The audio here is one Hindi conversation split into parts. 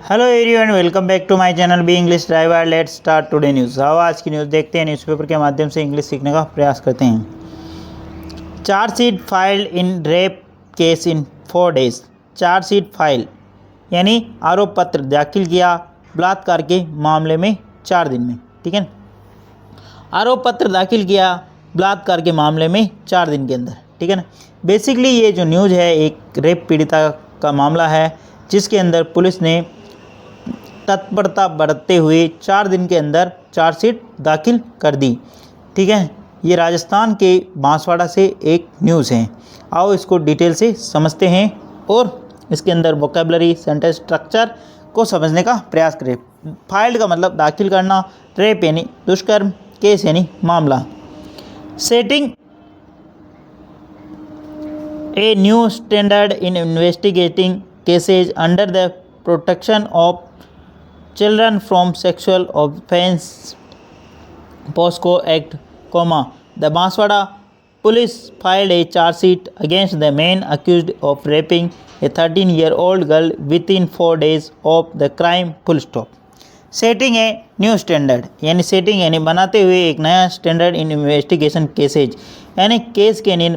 Hello everyone, welcome back to my channel B English driver. Let's start today news. आओ आज की न्यूज़ देखते हैं। न्यूज़पेपर के माध्यम से इंग्लिश सीखने का प्रयास करते हैं। Chargesheet filed in rape case in 4 days। Chargesheet file यानी आरोप पत्र दाखिल किया बलात्कार के मामले में 4 दिन में। ठीक है, आरोप पत्र दाखिल किया बलात्कार के मामले में 4 दिन के अंदर। ठीक है ना। बेसिकली ये जो न्यूज़ है एक रेप पीड़िता का मामला है, जिसके अंदर पुलिस ने तत्परता बरतते हुए 4 दिन के अंदर चार्जशीट दाखिल कर दी। ठीक है, ये राजस्थान के बांसवाड़ा से एक न्यूज़ है। आओ इसको डिटेल से समझते हैं और इसके अंदर वोकेबलरी, सेंटेंस स्ट्रक्चर को समझने का प्रयास करें। फाइल्ड का मतलब दाखिल करना, रेप यानी दुष्कर्म, केस यानी मामला। Setting a new standard in investigating cases under the protection of children from sexual offence POSCO Act, the Banswara police filed a charge sheet against the man accused of raping a 13-year-old girl within 4 days of the crime. Setting a new standard यानी सेटिंग यानी बनाते हुए एक नया स्टैंडर्ड इन इन्वेस्टिगेशन केसेज यानी केस के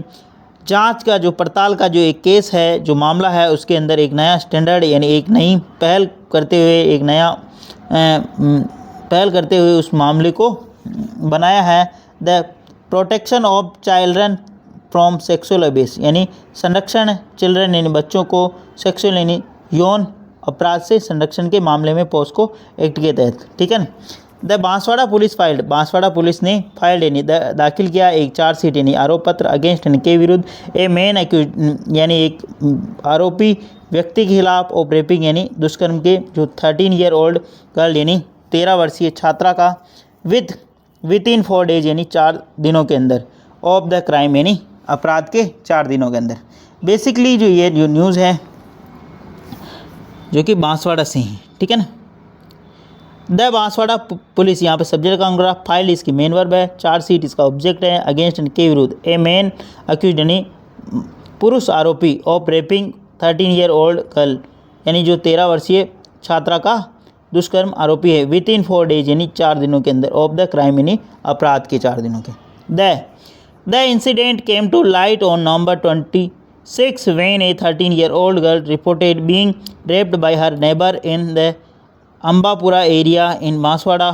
जांच का जो पड़ताल का जो एक केस है, जो मामला है, उसके अंदर एक नया स्टैंडर्ड यानी एक नई पहल करते हुए एक नया पहल करते हुए उस मामले को बनाया है। The protection of children from sexual अब्यूस यानी संरक्षण चिल्ड्रन यानी बच्चों को सेक्सुअल यानी यौन अपराध से संरक्षण के मामले में POSCO एक्ट के तहत। ठीक है ना। The Banswara police filed, Banswara police ने फाइल्ड यानी दाखिल किया एक चार्जशीट यानी आरोप पत्र अगेंस्ट यानी के विरुद्ध ए मेन एक्यूज यानी एक आरोपी व्यक्ति के खिलाफ ऑफ रेपिंग यानी दुष्कर्म के जो 13-year-old गर्ल यानी 13 वर्षीय छात्रा का विद इन 4 days यानी 4 दिनों के अंदर ऑफ द क्राइम यानी अपराध के 4 दिनों के अंदर। बेसिकली जो ये जो न्यूज़ है जो कि बांसवाड़ा से है। ठीक है ना। द बांसवाड़ा पुलिस, यहाँ पे सब्जेक्ट का अंग्रेजी फाइल इसकी मेन वर्ब है, चार्जशीट इसका ऑब्जेक्ट है, अगेंस्ट के विरुद्ध ए मेन अक्यूज्ड यानी पुरुष आरोपी ऑफ रेपिंग 13-year-old गर्ल यानी जो 13 वर्षीय छात्रा का दुष्कर्म आरोपी है विद इन 4 days यानी 4 दिनों के अंदर ऑफ द क्राइम यानी अपराध के 4 दिनों के। The incident came to light on November 26 when a 13-year-old girl reported being raped by her neighbor in the Ambapura area in Banswara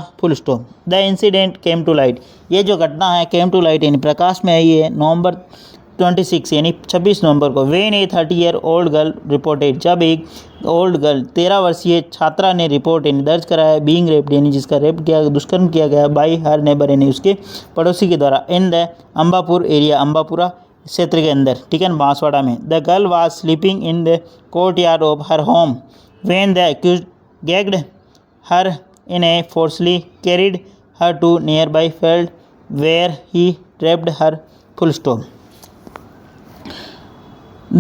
the incident came to light, ये जो घटना है केम टू लाइट यानी प्रकाश में आई है November 26 यानी 26 नवंबर को। When a 30-year-old girl reported, जब एक ओल्ड गर्ल 13 वर्षीय छात्रा ने रिपोर्ट यानी दर्ज कराया बीइंग रेप्ड यानी जिसका रेप किया दुष्कर्म किया गया बाई हर नेबर यानी उसके पड़ोसी के द्वारा in the Ambapur area Ambapura क्षेत्र के अंदर। ठीक है, बांसवाड़ा में। The girl was sleeping in the court yard of her home when the accused gagged her in a forcibly carried her to nearby field where he raped her.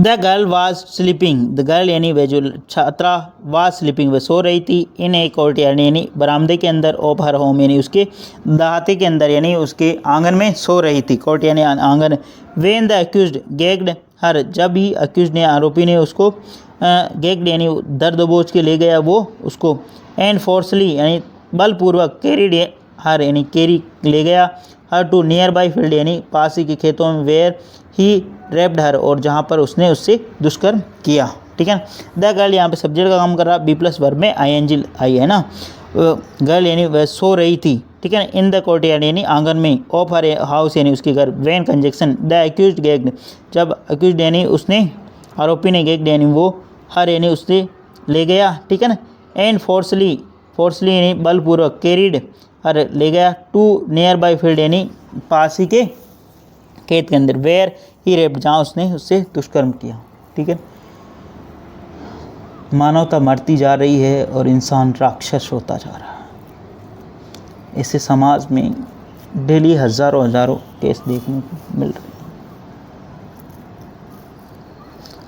The girl was sleeping, the girl यानी वह जो छात्रा was sleeping वह सो रही थी in a courtyard यानी बरामदे के अंदर of her home यानी उसके दहाते के अंदर यानी उसके आंगन में सो रही थी, कोर्ट यानी आंगन। when the accused gagged her, जब ही अक्यूज ने आरोपी ने उसको गेग्ड यानी दर्द बोझ के ले गया वो उसको, एंड फोर्सली यानी बलपूर्वक कैरीड हर यानी कैरी ले गया her to nearby field यानी पास ही के खेतों में वेयर ही रेप्ड हर और जहाँ पर उसने उससे दुष्कर्म किया। ठीक है। द गर्ल यहाँ पे सब्जेक्ट का काम कर रहा, बी प्लस वर्ब में ING आई है ना। गर्ल यानी वह सो रही थी। ठीक है। इन द कोर्टयार्ड यानी आंगन में, ऑफ हर हाउस यानी उसके घर, वेन कंजक्शन द अक्यूज्ड गेग्ड, जब अक्यूज्ड यानी उसने आरोपी ने गेग्ड यानी वो हर यानी उससे ले गया। ठीक है ना। एंड फोर्सली यानी बलपूर्वक कैरीड हर ले गया टू नियर बाई फील्ड यानी पास ही के खेत के अंदर, वेयर ही रेप्ड जहाँ उसने उससे दुष्कर्म किया। ठीक है। मानवता मरती जा रही है और इंसान राक्षस होता जा रहा है। ऐसे समाज में डेली हज़ारों केस देखने को मिल रहे हैं।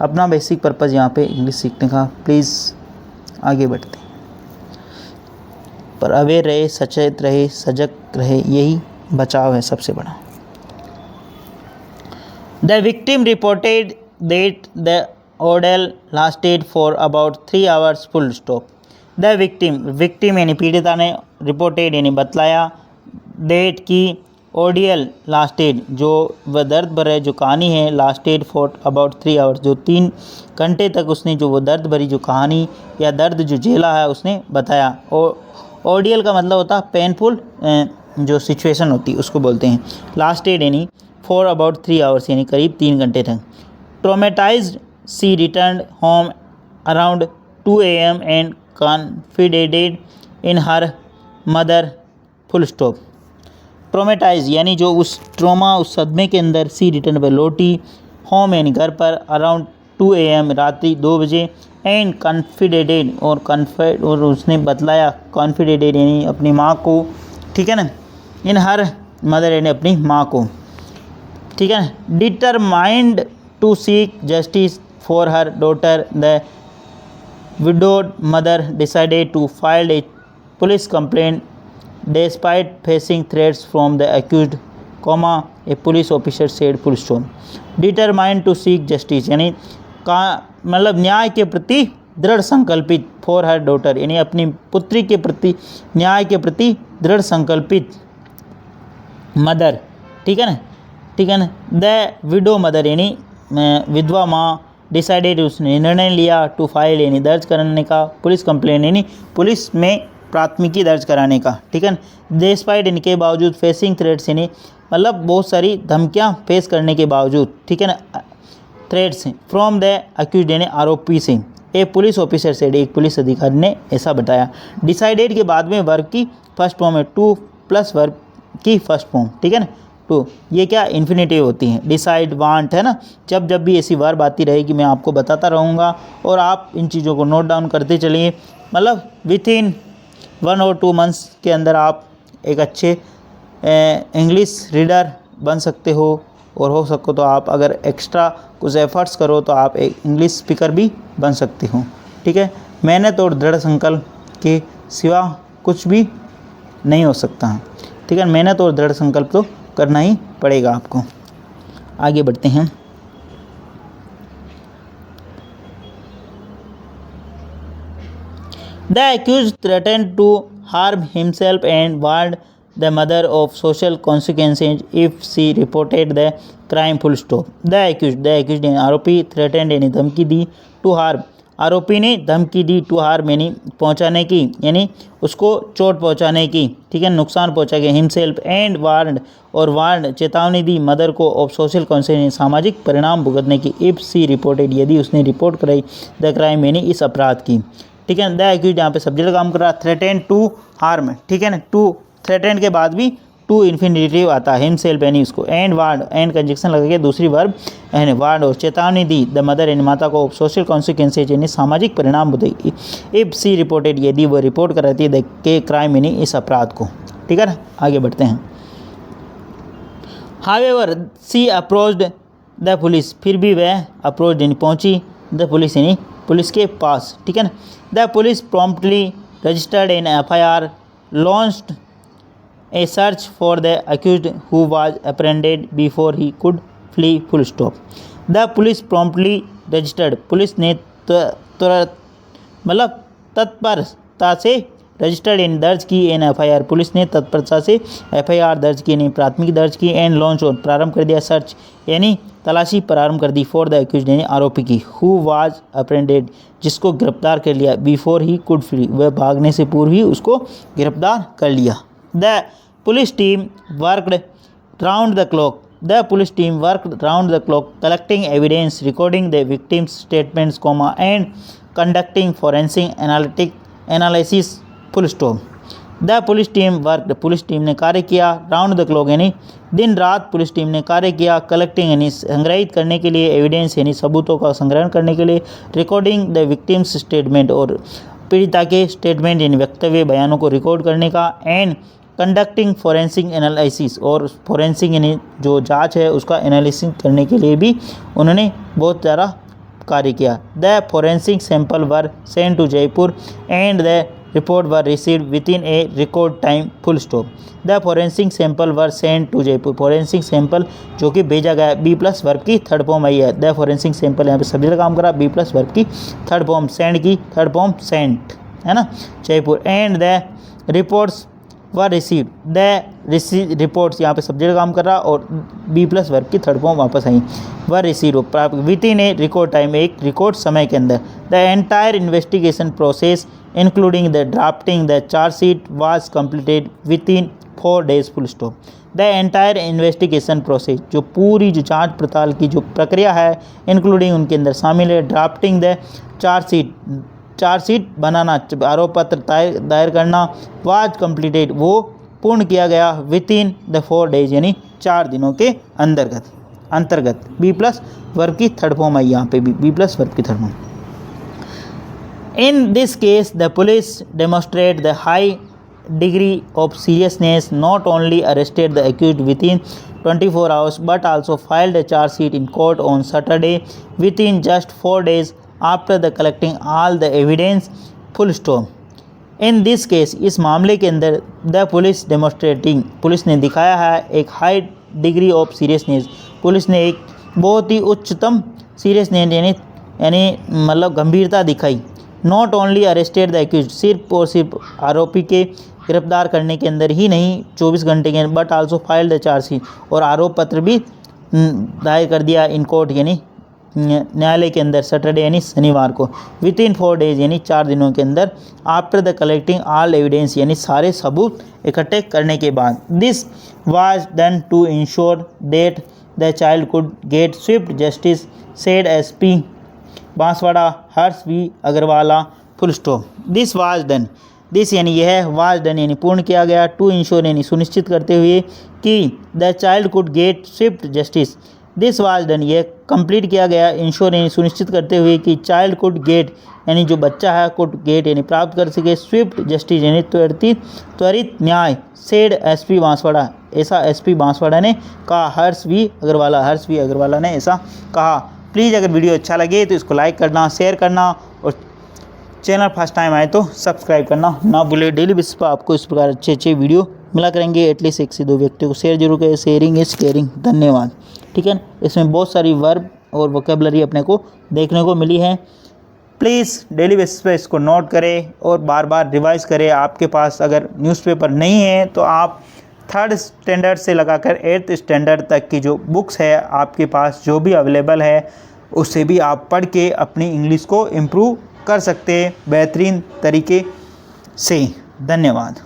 अपना बेसिक पर्पज़ यहाँ पे इंग्लिश सीखने का, प्लीज़ आगे बढ़ते हैं, पर अवेयर रहे, सचेत रहे, सजग रहे, यही बचाव है सबसे बड़ा। The victim reported that the ordeal lasted for about 3 hours full stop। The victim यानी पीड़िता ने रिपोर्टेड यानी बतलाया डेट की ऑडियल लास्टेड जो वह दर्द भरे जो कहानी है लास्टेड फॉर अबाउट 3 आवर्स जो 3 घंटे तक उसने जो वो दर्द भरी जो कहानी या दर्द जो झेला है उसने बताया। और ऑडियल का मतलब होता है पेनफुल जो सिचुएशन होती है उसको बोलते हैं। लास्टेड यानी फॉर अबाउट 3 आवर्स यानी करीब 3 घंटे तक। Traumatized she return home around 2 AM and confided in her mother full stop. Traumatize यानी जो उस ट्रोमा उस सदमे के अंदर सी रिटर्न पर लौटी होम यानी घर पर अराउंड 2 AM रात्रि 2 बजे एंड कॉन्फिडेंटेड और उसने बतलाया कॉन्फिडेंटेड यानी अपनी माँ को, ठीक है ना, इन हर मदर यानी अपनी माँ को, ठीक है ना। Determined to seek justice for her daughter the widowed mother decided to file a police complaint despite facing threats from the accused, a police officer said full stop. Determined to seek justice यानी का मतलब न्याय के प्रति दृढ़ संकल्पित फॉर हर डॉटर यानी अपनी पुत्री के प्रति न्याय के प्रति दृढ़ संकल्पित मदर, ठीक है ना, द विडो मदर यानी विधवा माँ डिसाइडेड उसने निर्णय लिया टू फाइल यानी दर्ज करने का पुलिस कंप्लेंट यानी पुलिस में प्राथमिकी दर्ज कराने का, ठीक है। डिस्पाइट इनके बावजूद फेसिंग थ्रेट्स यानी मतलब बहुत सारी धमकियां फेस करने के बावजूद, ठीक है ना, थ्रेट्स फ्रॉम द अक्यूज्ड यानी आरोपी से। ए पुलिस ऑफिसर से एक पुलिस अधिकारी ने ऐसा बताया। डिसाइडेड के बाद में वर्ब की फर्स्ट फॉर्म है 2 + वर्ब की फर्स्ट फॉर्म, ठीक है ना, 2 ये क्या इन्फिनेटिव होती हैं। डिसाइड वांट है ना, जब भी ऐसी वर्ब आती रहेगी मैं आपको बताता रहूँगा और आप इन चीज़ों को नोट डाउन करते चलिए। मतलब विथ इन 1 और 2 मंथ्स के अंदर आप एक अच्छे इंग्लिश रीडर बन सकते हो और हो सको तो आप अगर एक्स्ट्रा कुछ एफर्ट्स करो तो आप एक इंग्लिश स्पीकर भी बन सकते हो, ठीक है। मेहनत और दृढ़ संकल्प के सिवा कुछ भी नहीं हो सकता है, ठीक है। मेहनत और दृढ़ संकल्प तो करना ही पड़ेगा आपको। आगे बढ़ते हैं। The accused threatened to harm himself and warned the mother of social consequences if she reported the crime full stop. The accused यानी आरोपी threatened यानी धमकी दी to harm आरोपी ने धमकी दी टू हार्म यानी पहुंचाने की यानी उसको चोट पहुंचाने की, ठीक है, नुकसान पहुंचा के हिमसेल्फ एंड वार्ड चेतावनी दी मदर को ऑफ सोशल कॉन्सिक्वेंस सामाजिक परिणाम भुगतने की इफ सी रिपोर्टेड यदि उसने रिपोर्ट कराई द क्राइम यानी इस अपराध की, ठीक है। द एक्यूज्ड यहाँ पे सब्जेक्ट काम कर रहा है थ्रेटेन टू हार्म, ठीक है ना, टू थ्रेटेन के बाद भी टू इन्फिनेटिव आता है हिमसेल्फ यानी उसको एंड वार्ड एंड कंजक्शन लगा के दूसरी वर्ब यानी वार्ड और चेतावनी दी द मदर यानी माता को सोशल कॉन्सिक्वेंसेज यानी सामाजिक परिणाम बताएगी इफ सी रिपोर्टेड यदि वो रिपोर्ट कराती है द के क्राइम यानी इस अपराध को, ठीक है ना। आगे बढ़ते हैं। However she approached the police फिर भी वह अप्रोच यानी पहुंची द पुलिस यानी पुलिस के पास, ठीक है ना। The police promptly registered an FIR launched a search for the accused who was apprehended before he could flee full stop. The police promptly registered police ने तुरंत मतलब तत्परता से रजिस्टर्ड इन दर्ज की एन FIR पुलिस ने तत्परता से FIR दर्ज की यानी प्राथमिकी दर्ज की एंड लॉन्च और प्रारंभ कर दिया सर्च यानी तलाशी प्रारंभ कर दी फॉर द अक्यूज्ड यानी आरोपी की हु वाज अप्रेंडेड जिसको गिरफ्तार कर लिया बिफोर ही कुड फ्ली वह भागने से पूर्व ही उसको गिरफ्तार कर लिया। The police team worked round the clock. The police team worked round the clock, collecting evidence, recording the victims' statements, and conducting forensic analysis. Full stop. The police team worked. Police team ने कार्य किया राउंड द क्लॉक यानी दिन रात पुलिस टीम ने कार्य किया कलेक्टिंग यानी संग्रहित करने के लिए एविडेंस यानी सबूतों का संग्रहण करने के लिए रिकॉर्डिंग द विक्टिम्स स्टेटमेंट और पीड़िता के स्टेटमेंट यानी वक्तव्य बयानों को रिकॉर्ड करने का एंड कंडक्टिंग फोरेंसिक एनालिसिस और फोरेंसिक यानी जो जांच है उसका एनालिसिस करने के लिए भी उन्होंने बहुत ज़्यादा कार्य किया। The forensic sample were sent to Jaipur and the report were received within a record time full stop. The forensic sample were sent to Jaipur forensic sample जो कि भेजा गया B+ वर्ब की थर्ड फॉर्म आई है। द फोरेंसिक सैंपल यहाँ पे सभी का काम करा B+ वर्ब की थर्ड फॉर्म सेंड की थर्ड फॉर्म सेंट, है ना, Jaipur. And the reports were received, the reports यहाँ पे सब्जेक्ट काम कर रहा और बी प्लस वर्ब की थर्ड फॉर्म वापस आई, वर रिसीव प्राप्त with in a record time, एक रिकॉर्ड समय के अंदर। The entire investigation process including the drafting the chargesheet was completed with in 4 days full stop. The entire investigation process, जो पूरी जो जांच पड़ताल की जो प्रक्रिया है, इंक्लूडिंग उनके अंदर शामिल है ड्राफ्टिंग द चार्जशीट बनाना, आरोप पत्र दायर करना, वाज कंप्लीटेड वो पूर्ण किया गया विद इन द 4 days यानी 4 दिनों के अंतर्गत। बी प्लस वर्ब की थर्ड फॉर्म आई यहाँ पे भी, बी प्लस वर्ब की third form. In this case the police demonstrate the high degree of seriousness, not only arrested the accused within 24 hours but also filed a charge sheet in court on Saturday within just 4 days after the collecting all the evidence full stop। In this case, इस मामले के अंदर द पुलिस डेमोस्ट्रेटिंग, पुलिस ने दिखाया है एक high degree of seriousness, police ने एक बहुत ही उच्चतम सीरियसनेस यानी मतलब गंभीरता दिखाई। Not only arrested the accused, सिर्फ और सिर्फ आरोपी के गिरफ्तार करने के अंदर ही नहीं 24 घंटे के, but also filed the chargesheet, और आरोप पत्र भी दायर कर दिया इन कोर्ट यानी न्यायालय के अंदर सैटरडे यानी शनिवार को, विद इन 4 days यानी 4 दिनों के अंदर, after the collecting all evidence यानी सारे सबूत इकट्ठे करने के बाद। This was done to ensure that the child could get swift justice, said SP Banswara Harsh V Agrawala, full stop. This was done, this यानी यह, वाज डन यानी पूर्ण किया गया, टू इंश्योर यानी सुनिश्चित करते हुए कि the child could get swift justice, this was done यह कंप्लीट किया गया, इंश्योर यानी सुनिश्चित करते हुए कि चाइल्ड कुड गेट यानी जो बच्चा है कुड गेट यानी प्राप्त कर सके, स्विफ्ट जस्टिस यानी त्वरित न्याय, सेड एसपी बांसवाड़ा ऐसा एसपी बांसवाड़ा ने कहा, हर्ष वी अग्रवाला ने ऐसा कहा। प्लीज़ अगर वीडियो अच्छा लगे तो इसको लाइक करना, शेयर करना और चैनल फर्स्ट टाइम आए तो सब्सक्राइब करना ना भूले। डेली बेसिस पर आपको इस प्रकार अच्छे वीडियो मिला करेंगे, एटलीस्ट 1 से 2 व्यक्तियों को शेयर जरूर करें, शेयरिंग इज केयरिंग। धन्यवाद। ठीक है, इसमें बहुत सारी वर्ब और वोकेबलरी अपने को देखने को मिली है। प्लीज़ डेली बेसिस पर इसको नोट करें और बार बार रिवाइज़ करें। आपके पास अगर न्यूज़पेपर नहीं है तो आप 3rd स्टैंडर्ड से लगाकर 8th स्टैंडर्ड तक की जो बुक्स है आपके पास जो भी अवेलेबल है, उससे भी आप पढ़ के अपनी इंग्लिश को इम्प्रूव कर सकते हैं बेहतरीन तरीके से। धन्यवाद।